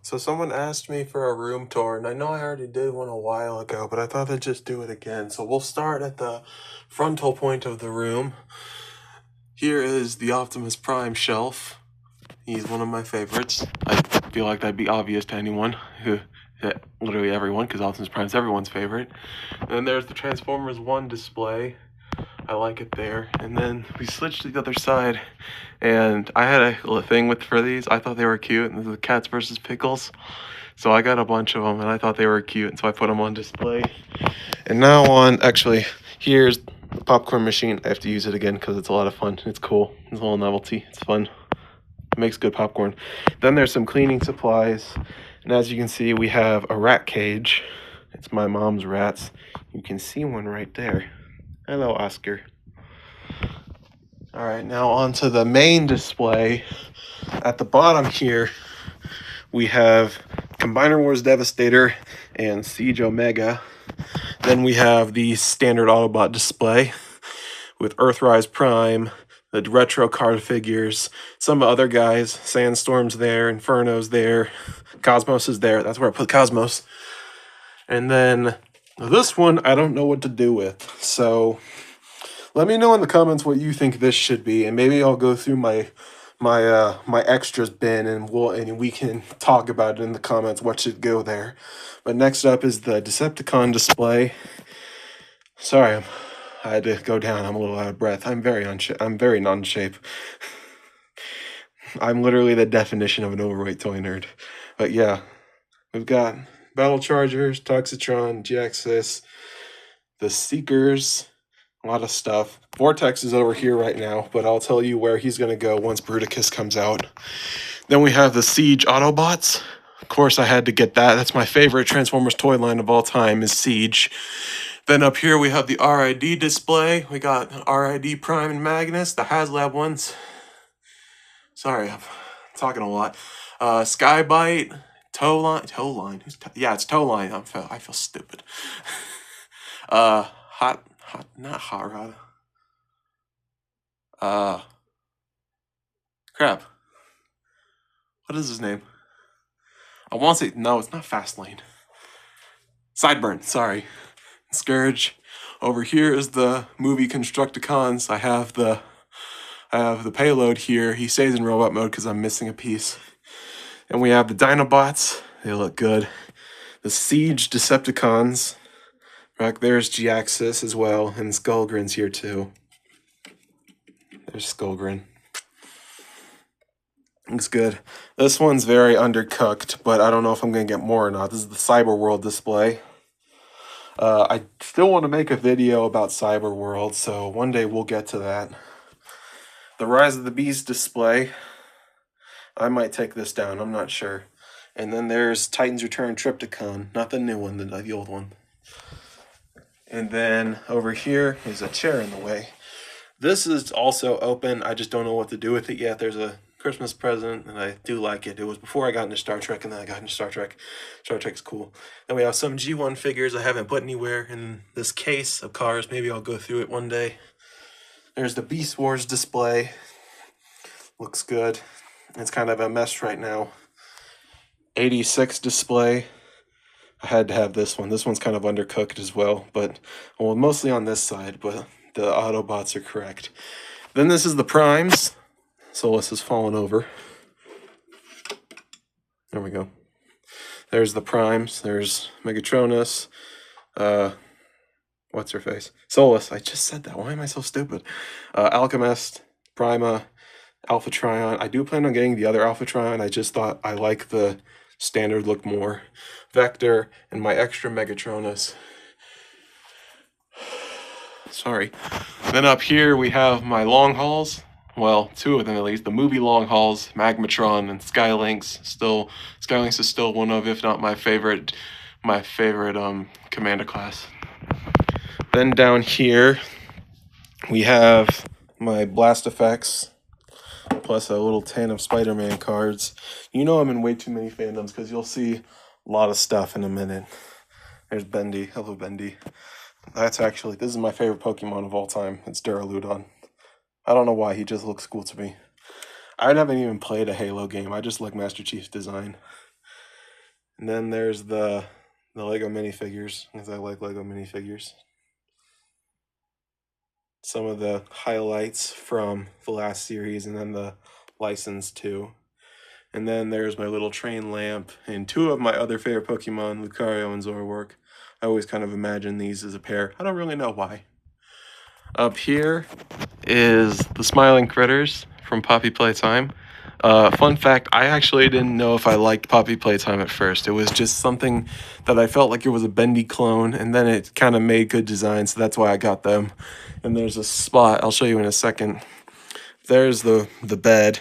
So someone asked me for a room tour, and I know I already did one a while ago, but I thought I'd just do it again. So we'll start at the frontal point of the room. Here is the Optimus Prime shelf. He's one of my favorites. I feel like that'd be obvious to anyone literally everyone, because Optimus Prime's everyone's favorite. And then there's the Transformers 1 display. I like it there. And then we switched to the other side, and I had a little thing for these. I thought they were cute, and this is Cats versus Pickles. So I got a bunch of them, and I thought they were cute, and so I put them on display. And now actually, here's the popcorn machine. I have to use it again because it's a lot of fun. It's cool. It's a little novelty. It's fun. It makes good popcorn. Then there's some cleaning supplies. And as you can see, we have a rat cage. It's my mom's rats. You can see one right there. Hello, Oscar. All right, now on to the main display. At the bottom here, we have Combiner Wars Devastator and Siege Omega. Then we have the standard Autobot display with Earthrise Prime, the retro card figures, some other guys. Sandstorm's there, Inferno's there, Cosmos is there. That's where I put Cosmos. And then this one, I don't know what to do with. So let me know in the comments what you think this should be, and maybe I'll go through my extras bin, and we can talk about it in the comments what should go there. But next up is the Decepticon display. Sorry, I had to go down. I'm a little out of breath. I'm very not in shape. I'm literally the definition of an overweight toy nerd. But yeah, we've got Battle Chargers, Toxitron, G-Axis, the Seekers, a lot of stuff. Vortex is over here right now, but I'll tell you where he's going to go once Bruticus comes out. Then we have the Siege Autobots. Of course, I had to get that. That's my favorite Transformers toy line of all time is Siege. Then up here we have the RID display. We got RID Prime and Magnus, the HasLab ones. Sorry, I'm talking a lot. Skybite, Towline. Yeah, it's Towline. I feel stupid. Not Hot Rod. Crap. What is his name? I want to say, no, it's not Fastlane. Sideburn, sorry. Scourge. Over here is the movie Constructicons. I have the payload here. He stays in robot mode because I'm missing a piece. And we have the Dinobots. They look good. The Siege Decepticons. Back there's G-Axis as well, and Skullgrin's here too. There's Skullgrin. Looks good. This one's very undercooked, but I don't know if I'm going to get more or not. This is the Cyber World display. I still want to make a video about Cyber World, so one day we'll get to that. The Rise of the Beast display. I might take this down, I'm not sure. And then there's Titans Return Trypticon, not the new one, the old one. And then over here is a chair in the way. This is also open. I just don't know what to do with it yet. There's a Christmas present, and I do like it. It was before I got into Star Trek, and then I got into Star Trek. Star Trek's cool. Then we have some G1 figures I haven't put anywhere in this case of cars. Maybe I'll go through it one day. There's the Beast Wars display. Looks good. It's kind of a mess right now. 86 display. I had to have this one. This one's kind of undercooked as well, but well, mostly on this side, but the Autobots are correct. Then this is the Primes. Solus has fallen over. There we go. There's the Primes. There's Megatronus. What's her face? Solus. I just said that. Why am I so stupid? Alchemist, Prima, Alpha Trion. I do plan on getting the other Alpha Trion. I just thought I like the standard look more. Vector and my extra Megatronus. Sorry. Then up here we have my long hauls. Well, two of them at least. The movie long hauls, Magmatron and Skylynx. Skylynx is still one of, if not my favorite commander class. Then down here we have my Blast Effects, plus a little tin of Spider-Man cards. You know I'm in way too many fandoms because you'll see a lot of stuff in a minute. There's Bendy. Hello, Bendy. This is my favorite Pokemon of all time. It's Duraludon. I don't know why, he just looks cool to me. I haven't even played a Halo game. I just like Master Chief's design. And then there's the Lego minifigures, because I like Lego minifigures. Some of the highlights from the last series, and then the license too. And then there's my little train lamp, and two of my other favorite Pokemon, Lucario and Zoroark. I always kind of imagine these as a pair. I don't really know why. Up here is the Smiling Critters from Poppy Playtime. Fun fact, I actually didn't know if I liked Poppy Playtime at first. It was just something that I felt like it was a bendy clone, and then it kind of made good design, so that's why I got them. And there's a spot, I'll show you in a second. There's the bed.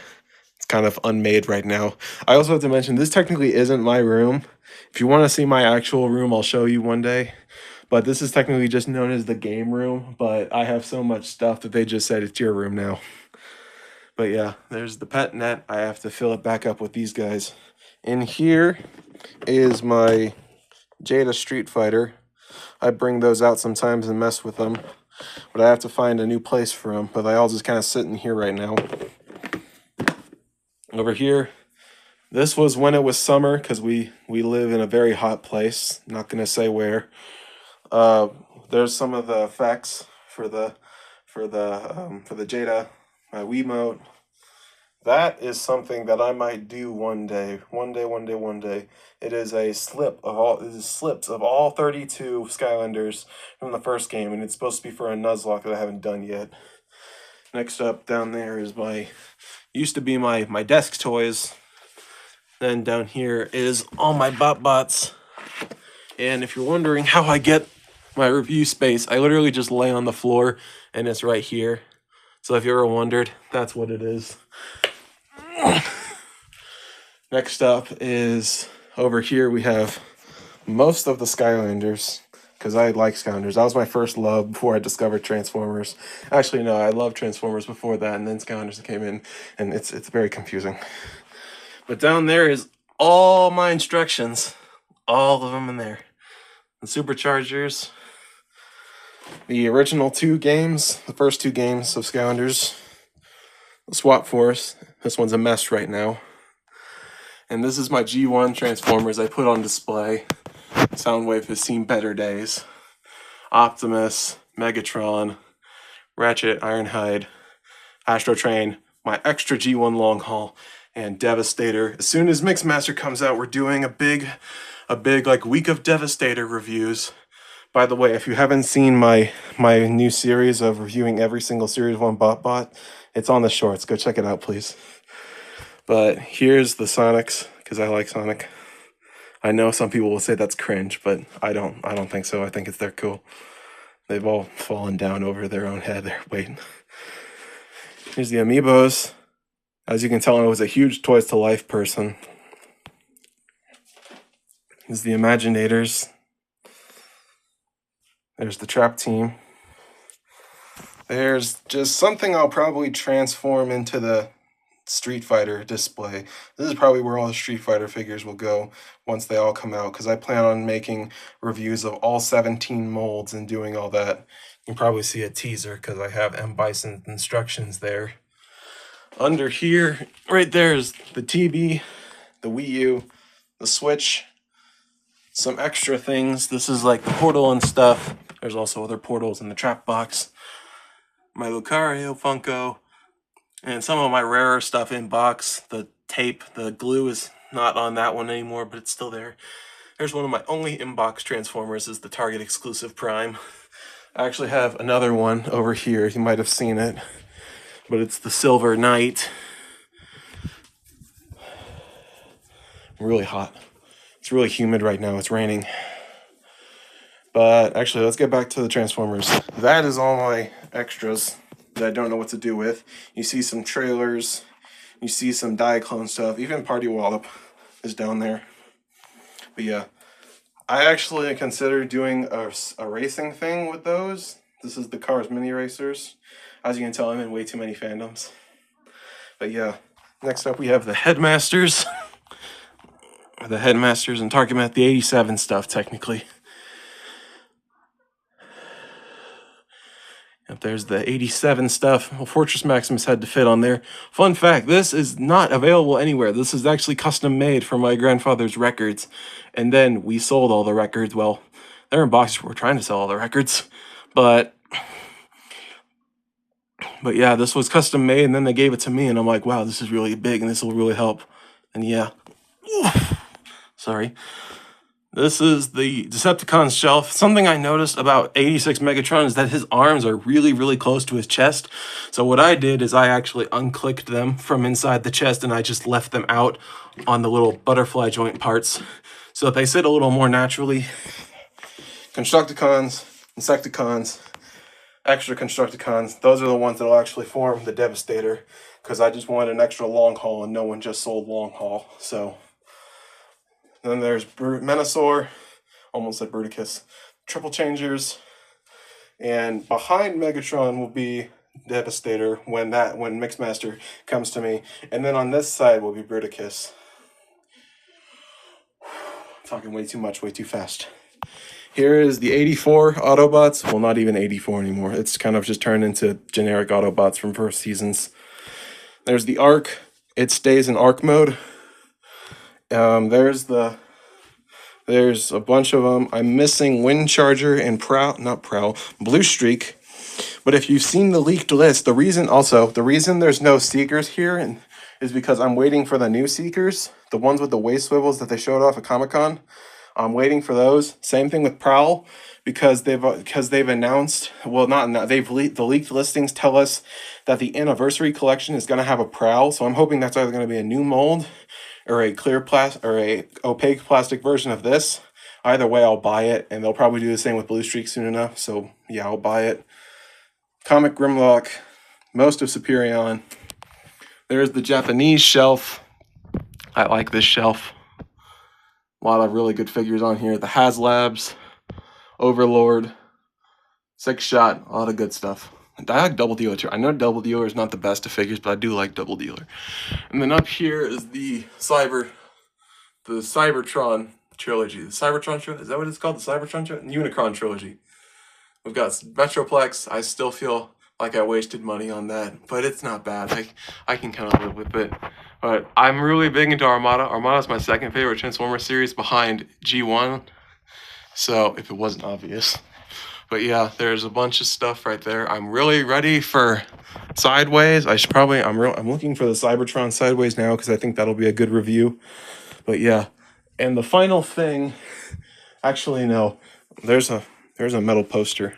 It's kind of unmade right now. I also have to mention, this technically isn't my room. If you want to see my actual room, I'll show you one day. But this is technically just known as the game room, but I have so much stuff that they just said it's your room now. But yeah, there's the pet net. I have to fill it back up with these guys. In here is my Jada Street Fighter. I bring those out sometimes and mess with them, but I have to find a new place for them. But they all just kind of sit in here right now. Over here, this was when it was summer, because we live in a very hot place. Not gonna say where. There's some of the effects for the Jada, my Wiimote. That is something that I might do one day. One day. It is slips of all 32 Skylanders from the first game, and it's supposed to be for a Nuzlocke that I haven't done yet. Next up down there is used to be my desk toys. Then down here is all my BotBots. And if you're wondering how I get my review space, I literally just lay on the floor, and it's right here. So if you ever wondered, that's what it is. Next up is over here we have most of the Skylanders, because I like Skylanders. That was my first love before I discovered Transformers. Actually, no, I loved Transformers before that, and then Skylanders came in, and it's very confusing. But down there is all my instructions, all of them in there. The Superchargers, the original two games, the first two games of Skylanders, the Swap Force. This one's a mess right now. And this is my G1 Transformers I put on display. Soundwave has seen better days. Optimus, Megatron, Ratchet, Ironhide, Astro Train, my extra G1 long haul, and Devastator. As soon as Mixmaster comes out, we're doing a big like week of Devastator reviews. By the way, if you haven't seen my new series of reviewing every single series one BotBot, it's on the shorts. Go check it out, please. But here's the Sonics, because I like Sonic. I know some people will say that's cringe, but I don't think so. I think they're cool. They've all fallen down over their own head there. Wait. Here's the Amiibos. As you can tell, I was a huge Toys to Life person. Here's the Imaginators. There's the Trap Team. There's just something I'll probably transform into the Street Fighter display. This is probably where all the Street Fighter figures will go once they all come out, because I plan on making reviews of all 17 molds and doing all that. You can probably see a teaser because I have M. Bison's instructions there. Under here, right there is the TV, the Wii U, the Switch, some extra things. This is like the portal and stuff. There's also other portals in the trap box. My Lucario Funko, and some of my rarer stuff in box. The tape, the glue is not on that one anymore, but it's still there. There's one of my only in-box Transformers, is the Target exclusive Prime. I actually have another one over here. You might have seen it, but it's the Silver Knight. Really hot. It's really humid right now. It's raining. But actually, let's get back to the Transformers. That is all my extras that I don't know what to do with. You see some trailers. You see some Diaclone stuff. Even Party Wallop is down there. But yeah, I actually considered doing a racing thing with those. This is the Cars Mini Racers. As you can tell, I'm in way too many fandoms. But yeah, next up we have the Headmasters. The Headmasters and Target, the 87 stuff, technically. There's the 87 stuff. Well, Fortress Maximus had to fit on there. Fun fact, this is not available anywhere. This is actually custom made for my grandfather's records. And then we sold all the records. Well, they're in boxes. We're trying to sell all the records. But yeah, this was custom made, and then they gave it to me, and I'm like, wow, this is really big, and this will really help. And yeah. Sorry. This is the Decepticon's shelf. Something I noticed about 86 Megatron is that his arms are really, really close to his chest. So what I did is I actually unclicked them from inside the chest, and I just left them out on the little butterfly joint parts so that they sit a little more naturally. Constructicons, Insecticons, extra Constructicons, those are the ones that will actually form the Devastator, because I just wanted an extra long haul, and no one just sold long haul. So then there's Menasor, almost said Bruticus, Triple Changers, and behind Megatron will be Devastator when Mixmaster comes to me, and then on this side will be Bruticus. Talking way too much, way too fast. Here is the 84 Autobots. Well, not even 84 anymore. It's kind of just turned into generic Autobots from first seasons. There's the Arc. It stays in Arc mode. There's a bunch of them. I'm missing Windcharger and Blue Streak. But if you've seen the leaked list, the reason there's no Seekers here is because I'm waiting for the new Seekers, the ones with the waist swivels that they showed off at Comic-Con. I'm waiting for those. Same thing with Prowl, because they've announced, well, the leaked listings tell us that the Anniversary Collection is going to have a Prowl. So I'm hoping that's either going to be a new mold or a opaque plastic version of this. Either way, I'll buy it, and they'll probably do the same with Blue Streak soon enough. So yeah, I'll buy it. Comic Grimlock, most of Superion. There's the Japanese shelf. I like this shelf. A lot of really good figures on here. The HasLabs, Overlord, Six Shot, a lot of good stuff. I like Double Dealer too. I know Double Dealer is not the best of figures, but I do like Double Dealer. And then up here is the Cybertron trilogy. The Cybertron trilogy, is that what it's called? The Cybertron trilogy? Unicron trilogy. We've got Metroplex. I still feel like I wasted money on that, but it's not bad. I can kind of live with it. But I'm really big into Armada. Armada is my second favorite Transformer series behind G1. So if it wasn't obvious. But yeah, there's a bunch of stuff right there. I'm really ready for Sideways. I'm looking for the Cybertron Sideways now because I think that'll be a good review. But yeah, and the final thing, actually no, there's a metal poster.